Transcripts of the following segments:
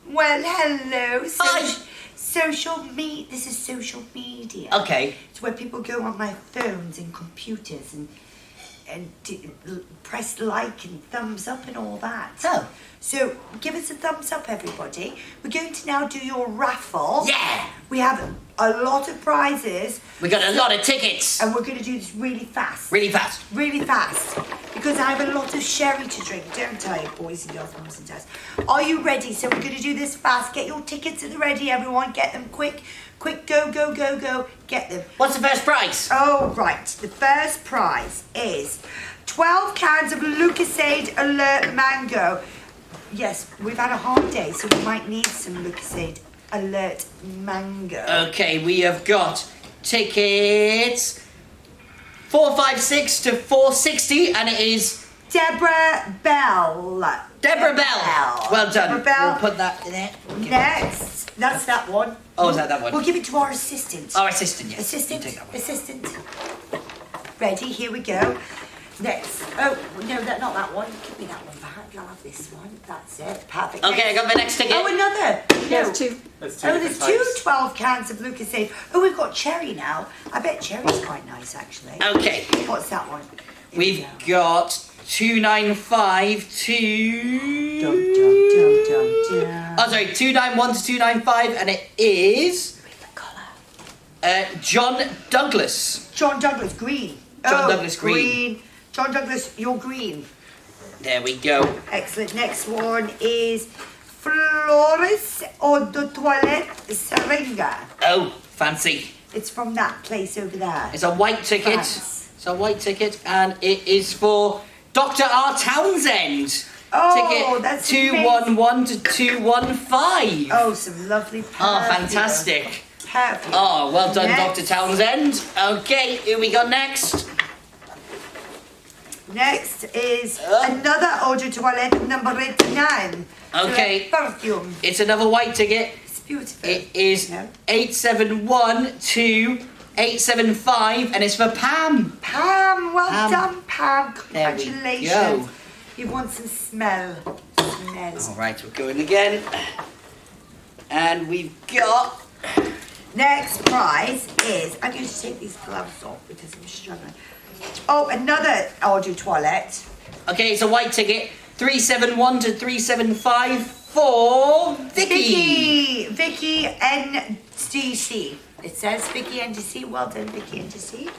Well, hello. Hi. This is social media. Okay. It's where people go on their phones and computers and press like and thumbs up and all that. Oh. So give us a thumbs up, everybody. We're going to now do your raffle. Yeah. We have a lot of prizes. We got a lot of tickets. And we're going to do this really fast. Really fast. Really fast. Because I have a lot of sherry to drink, don't I, boys and girls, mums and dads? Are you ready? So we're going to do this fast. Get your tickets ready, everyone. Get them quick. Quick, go, go, go, go. Get them. What's the first prize? Oh, right. The first prize is 12 cans of Lucasade Alert Mango. Yes, we've had a hard day, so we might need some Lucasade Alert Mango. Okay, we have got tickets 456 to 460, and it is Deborah Bell. Deborah Bell. Well done. Deborah Bell. We'll put that in there. Next, that's that one. Oh, is that one? We'll give it to our assistant. Our assistant, yes. Assistant, You take that one. assistant. Ready, here we go. Next. Oh, no, not that one. Give me that one back. I'll have this one. That's it. Perfect. Okay, I got my next ticket. Oh, another. No. There's two. There's two 12 cans of Lucasade. Oh, we've got cherry now. I bet cherry's quite nice, actually. Okay. What's that one? Here We've we go. got 295 to... Dum, dum, dum, dum, dum. Oh, sorry, 291 to 295, and it is With the colour. John Douglas. John Douglas, green. John Douglas, green. John Douglas, you're green. There we go. Excellent. Next one is Flores Eau de Toilette Seringa. Oh, fancy. It's from that place over there. It's a white ticket. France. It's a white ticket, and it is for Dr. R. Townsend. Oh, Ticket that's 211 to 215. Oh, some lovely perfume. Oh, fantastic. Perfume. Oh, well done, Next. Dr. Townsend. Okay, who we got next? Next is another Eau de Toilette number 89. Okay. Perfume. It's another white ticket. It's beautiful. It is No? 871 to 875, and it's for Pam. Pam, well Pam. done, Pam. There we Congratulations. go. You want some smell. Smell. All right, we're going again. And we've got... Next prize is, I'm going to take these gloves off because I'm struggling. Oh, another Eau de Toilette. Okay, it's a white ticket. 371 to 375 for Vicky. Vicky NDC. It says Vicky NDC. Well done, Vicky NDC.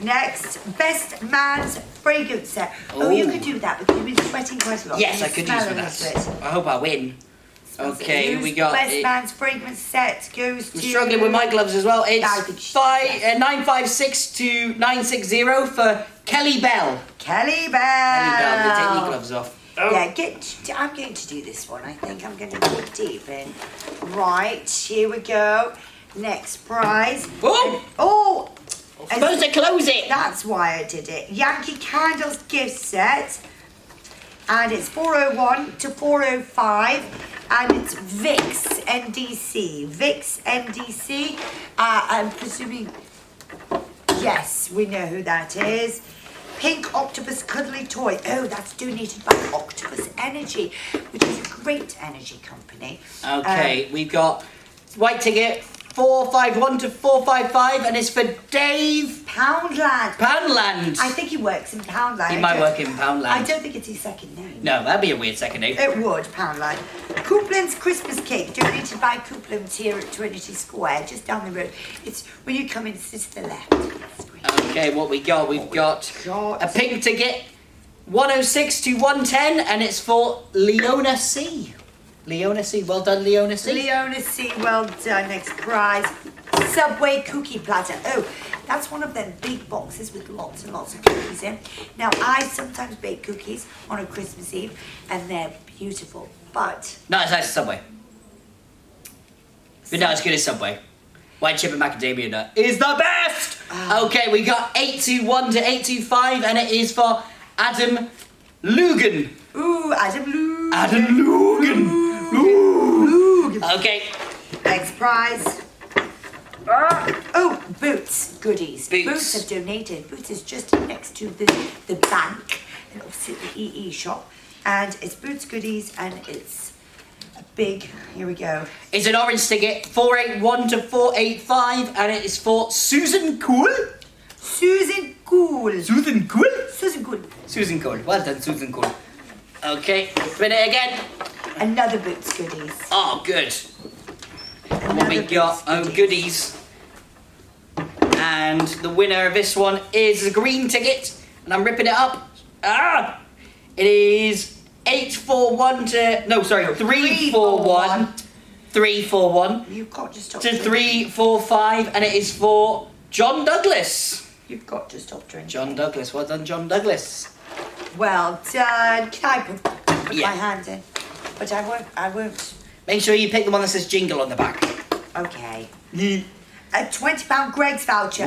Next, Best Man's Fragrance Set. Oh, you Ooh. could do that because you've been sweating quite a lot. Yes, You're I could use for smelling that. it. I hope I win. Okay, we got Best it. Man's Fragrance Set goes to... I'm struggling with my gloves as well. I think It's she- 956 to 960 for Kelly Bell. Kelly Bell. Kelly Bell, I'm going to take my gloves off. Yeah, I'm going to do this one. I think I'm going to go deep in. Right, here we go. Next prize. Whoa! Oh! Supposed to close it. That's why I did it. Yankee Candles gift set. And it's 401 to 405. And it's Vicks NDC. Vicks NDC. I'm presuming... Yes, we know who that is. Pink Octopus Cuddly Toy. Oh, that's donated by Octopus Energy, which is a great energy company. Okay, we've got white ticket 451 to 455, and it's for Dave Poundland. Poundland. I think he works in Poundland. He might work in Poundland. I don't think it's his second name. No, that'd be a weird second name. It would, Poundland. Coupland's Christmas cake, donated by Coupland's here at Trinity Square, just down the road. It's when you come in, it's to the left. It's great. Okay, what we got? We've got a pink ticket 106 to 110, and it's for Leona C. Leona C. Well done, Leona C. Leona C, well done. Next prize, Subway cookie platter. Oh, that's one of them big boxes with lots and lots of cookies in. Now, I sometimes bake cookies on a Christmas Eve, and they're beautiful, but... Not as nice as Subway. But not as good as Subway. White chip and macadamia nut is the best! Okay, we got 821 to 825, and it is for Adam Lugan. Ooh, Adam Lugan. Adam Lugan. Ooh. Okay. Next prize. Oh, Boots goodies. Boots. have donated. Boots is just next to the bank and opposite the EE shop. And it's Boots goodies, and it's Big. Here we go. Is an orange ticket, 481 to 485, and it is for Susan Cool. Susan Cool. Susan Cool? Susan Cool. Susan Cool. Well done, Susan Cool. Okay, spin it again. Another Boots goodies. Oh, good. Another What we got? Boots Oh, goodies. And the winner of this one is a green ticket, and I'm ripping it up. Ah! It is 841 to... No, sorry, 341. 341 You've got to stop to drinking. 345, and it is for John Douglas. You've got to stop drinking. John Douglas, well done, John Douglas. Well done. Can I put Yeah. my hand in? But I won't. Make sure you pick the one that says Jingle on the back. Okay. A £20 Greg's voucher.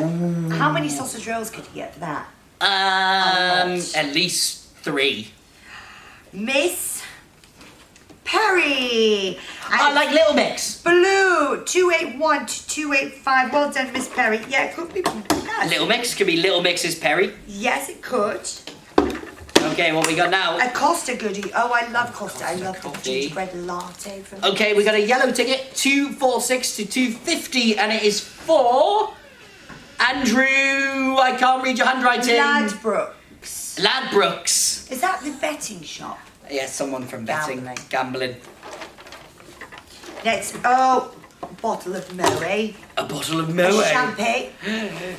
How many sausage rolls could you get for that? At least 3. Miss Perry. I like Little Mix. Blue 281 to 285. Well done, Miss Perry. Yeah, it could be. A Little Mix could be Little Mix's Perry. Yes, it could. Okay, what we got now? A Costa goodie. Oh, I love Costa. I love the coffee. gingerbread latte from. Okay, we got a yellow ticket, 246 to 250, and it is for Andrew. I can't read your handwriting. Ladbrokes. Ladbrokes. Is that the betting shop? Yeah, someone from betting, gambling. Next, a bottle of Moe. A bottle of Moe. Champagne.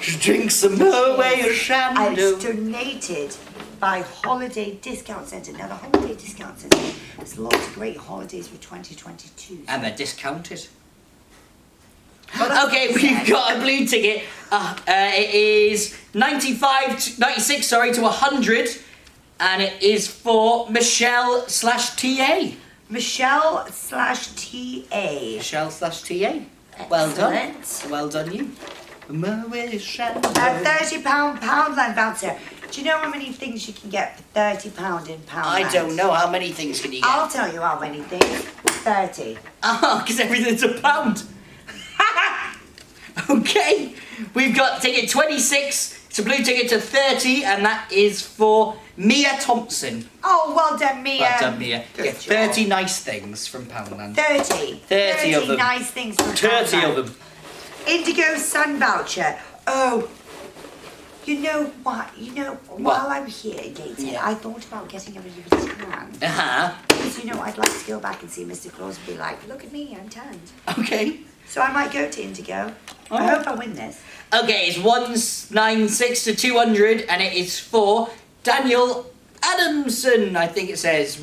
She drinks some Moe or And it's Shandy. donated by Holiday Discount Centre. Now, the Holiday Discount Centre has lots of great holidays for 2022. And they're discounted. Well, that's Okay, what we've said. got a blue ticket. It is 96 to 100, and it is for Michelle/TA. Michelle/TA. Michelle/TA. Well done. Excellent. Well done, you. A £30 Poundland voucher. Do you know how many things you can get for £30 in Poundland? I don't know how many things can you get. I'll tell you how many things. 30. Oh, because everything's a pound. Okay, we've got ticket 26. It's a blue ticket to 30, and that is for Mia Thompson. Oh, well done, Mia. Well done, Mia. Good Get job. 30 nice things from Poundland. 30. 30 of them. nice things from 30 Poundland. of them. Indigo Sun voucher. Oh, you know what? While I'm here, Gator, Yeah. I thought about getting a bit of a tan. Uh-huh. Because, I'd like to go back and see Mr. Claus and be like, look at me, I'm tanned. Okay. So I might go to Indigo. I Alright. hope I win this. Okay, it's 196 to 200, and it is for Daniel Adamson, I think it says.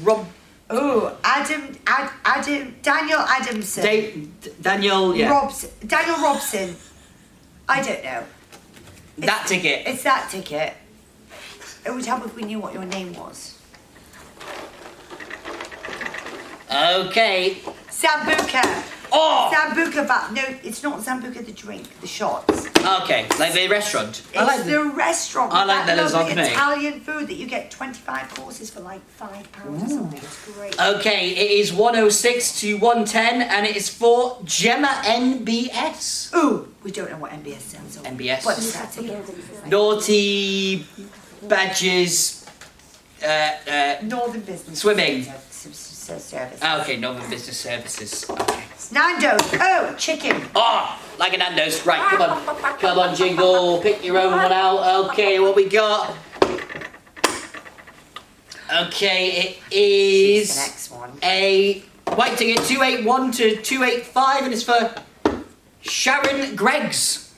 Oh, Daniel Adamson. Daniel, yeah. Daniel Robson. I don't know. That ticket. It's that ticket. It would help if we knew what your name was. Okay. Sambuca. Oh! Sambuca, no, it's not Sambuca the drink, the shots. Okay, like the restaurant. It's the restaurant. I like that the lovely lasagna. Italian food that you get 25 courses for like £5 or something. It's great. Okay, it is 106 to 110, and it is for Gemma NBS. Ooh, we don't know what MBS stands for. MBS. What's that again? Naughty Badges. Northern Business Swimming. Service. Okay, Northern Business Services. Okay. Nando's. Oh, chicken. Oh, like a Nando's. Right, come on. Come on, Jingle. Pick your own one out. Okay, what we got? Okay, it The is next one. a white ticket 281 to 285, and it's for Sharon Greggs.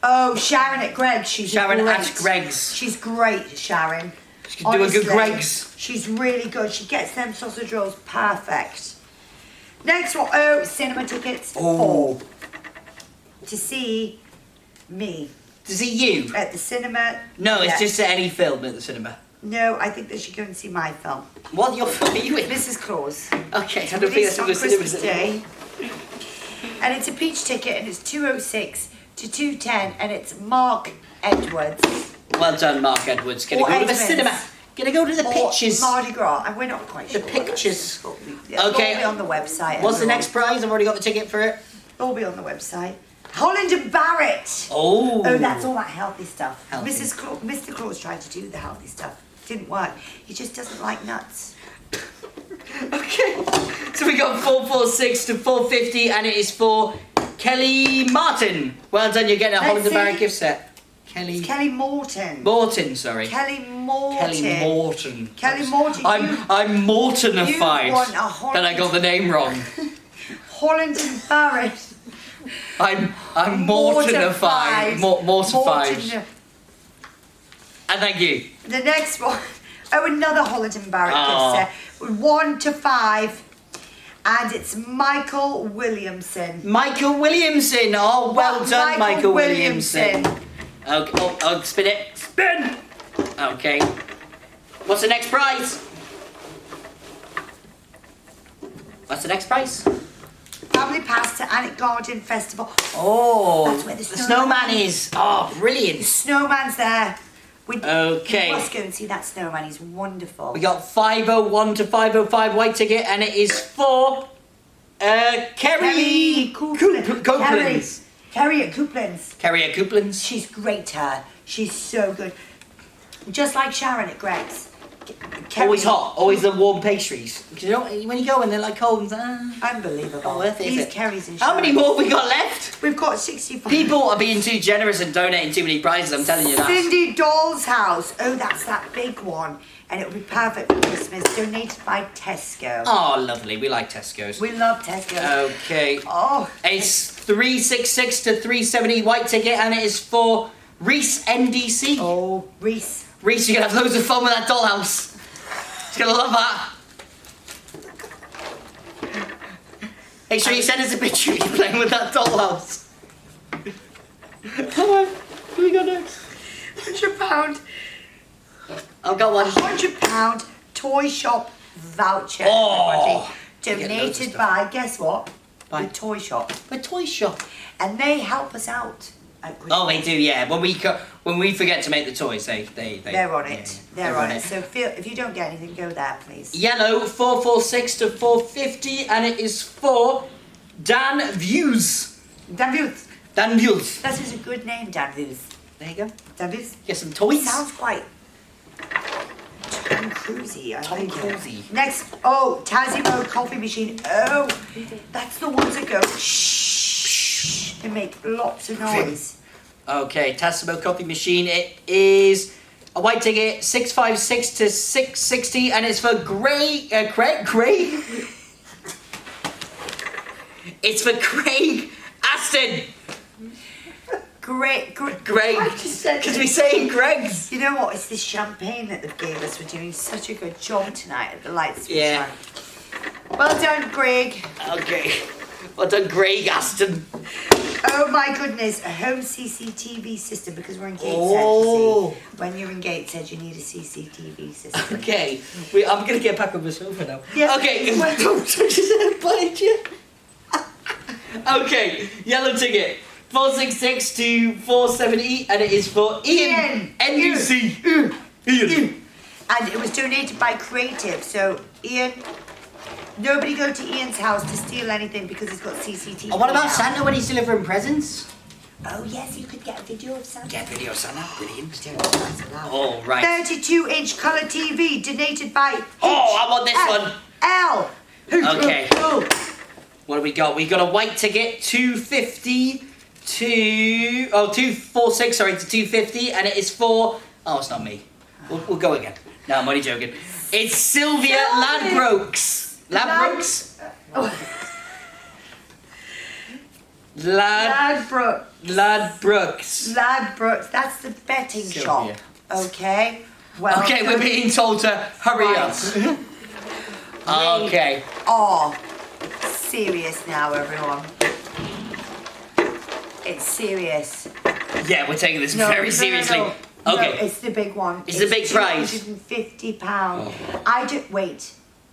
Oh, Sharon at Greg's. She's Sharon great. at Greggs. She's great, Sharon. She can do a good Honestly, Greggs. She's really good. She gets them sausage rolls perfect. Next one. Oh, cinema tickets. Oh. 4. To see me To see you? at the cinema. No, it's Yeah. just at any film at the cinema. No, I think they should go and see my film. What your film are you in? Mrs. Claus. Okay, I don't think that's Released in on the cinemas Christmas anymore. Day. And it's a peach ticket, and it's 206 to 210, and it's Mark Edwards. Well done, Mark Edwards. Gonna Or go to the Edmonds. cinema. Gonna go to the Or pictures. Mardi Gras, and we're not quite The sure. pictures. It'll Okay. all be on the website. What's the everyone. next prize? I've already got the ticket for it. It'll all be on the website. Holland and Barrett. Oh. Oh, that's all that healthy stuff. Healthy. Mr. Claus tried to do the healthy stuff. Didn't work. He just doesn't like nuts. Okay. So we got 446 to 450, and it is for Kelly Martin. Well done, you're getting a Holland & Barrett gift set. It's Kelly Morton. Morton, sorry. Kelly Morton. Kelly Morton. Kelly Morton. I'm mortified that I got the name wrong. Holland & Barrett. I'm mortified. Mortified. And thank you. The next one. Oh, another Holland & Barrett gift set. 1 to 5. And it's Michael Williamson. Michael Williamson. Oh, well done, Michael Williamson. Okay. Oh, spin it. Spin. Okay. What's the next prize? What's the next prize? Family pass to Alnwick Garden Festival. Oh, that's where the snowman is. Oh, brilliant. The snowman's there. Okay. You must go and see that snowman. He's wonderful. We got 501 to 505 white ticket, and it is for Kerry Copeland's. Kerry at Copeland's. Kerry at Copeland's. She's great, her. She's so good. Just like Sharon at Greg's. Always hot, always the warm pastries. You know, when you go and they're like cold and unbelievable. Worth it, These Kerrys and How many more have we got left? We've got 65. People are being too generous and donating too many prizes, I'm telling you that. Cindy Doll's house. Oh, that's that big one. And it will be perfect for Christmas. Donated by Tesco. Oh, lovely. We like Tesco's. We love Tesco. Okay. Oh. It's 366 to 370 white ticket, and it is for Reese NDC. Oh, Reese. Reese, you're going to have loads of fun with that dollhouse. She's going to love that. Make sure you send us a picture of you playing with that dollhouse. Come on. What do we got next? £100. I've got one. £100 toy shop voucher. Oh. Donated by, guess what? By the toy shop. The toy shop. And they help us out. Oh, they do, yeah. When we forget to make the toys, they're on it. Yeah, they're on it. So if you don't get anything, go there, please. Yellow 446 to 450, and it is for Dan Views. Dan Views. Dan Views. That is a good name, Dan Views. There you go. Dan Views. Get some toys. Sounds quite Tom Cruisey. Tom Cruisey. Next, Tassie Mode coffee machine. Oh, that's the ones that go shh. They make lots of noise. Okay, Tassimo coffee machine. It is a white ticket, 656 to 660, and it's for Craig. It's for Craig Aston. Greg. Because we say Greg's. You know what? It's this champagne that they've gave us. We're doing such a good job tonight at the lights. Yeah. Well done, Greg. Okay. Well done, Craig Aston. Oh my goodness, a home CCTV system, because we're in Gateshead. Oh. You see. When you're in Gateshead, you need a CCTV system. Okay. I'm going to get back on the sofa now. Yeah. Okay. Don't touch his head, behind you. Okay. Yellow ticket. 466 to 470, and it is for Ian NUC. Ian. And it was donated by Creative. So Ian, nobody go to Ian's house to steal anything because he's got CCTV. Oh, what about now. Santa when he's delivering presents? Oh yes, you could get a video of Santa. Get a video of Santa, brilliant. Oh, right. 32-inch colour TV donated by I want this one. L. Okay. What do we got? We got a white ticket, 250 to 246, sorry, to 250, and it is for. Oh, it's not me. We'll go again. No, I'm only joking. It's Sylvia Ladbrokes. Ladbrokes? Ladbrokes. Ladbrokes. That's the betting Sylvia. shop. Okay. Well. Okay, we're being told to hurry up. Okay. Oh, serious now, everyone. It's serious. Yeah, we're taking this very seriously. No, okay. it's the big one. It's the big prize. £250. Oh.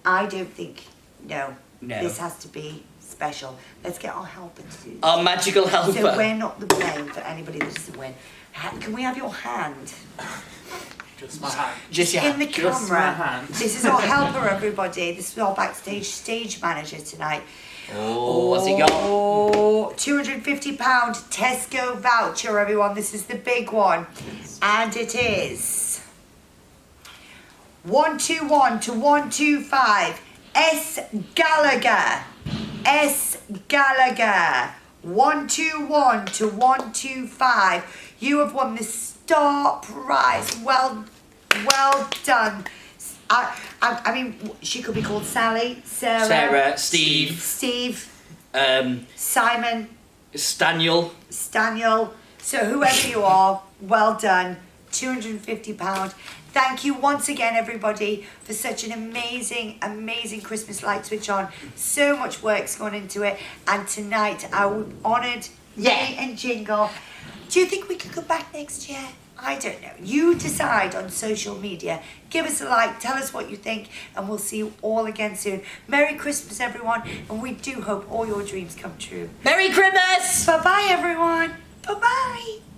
I don't think. No. No. This has to be special. Let's get our helper to do this. Our magical helper. So we're not the blame for anybody that doesn't win. Can we have your hand? Just my hand. Just your In the camera. Just my hand. This is our helper, everybody. This is our backstage stage manager tonight. Oh, what's he got? Oh, £250 Tesco voucher, everyone. This is the big one. And it is 121 to 125. S. Gallagher. S. Gallagher. 121 to 125. You have won the star prize. Well done. I mean, she could be called Sally, Sarah, Steve, Simon, Staniel. So whoever you are, well done. £250. Thank you once again, everybody, for such an amazing Christmas light switch on. So much work's gone into it, and tonight I honoured May and Jingle. Do you think we could come back next year? I don't know. You decide on social media. Give us a like, tell us what you think, and we'll see you all again soon. Merry Christmas, everyone, and we do hope all your dreams come true. Merry Christmas! Bye-bye, everyone. Bye-bye.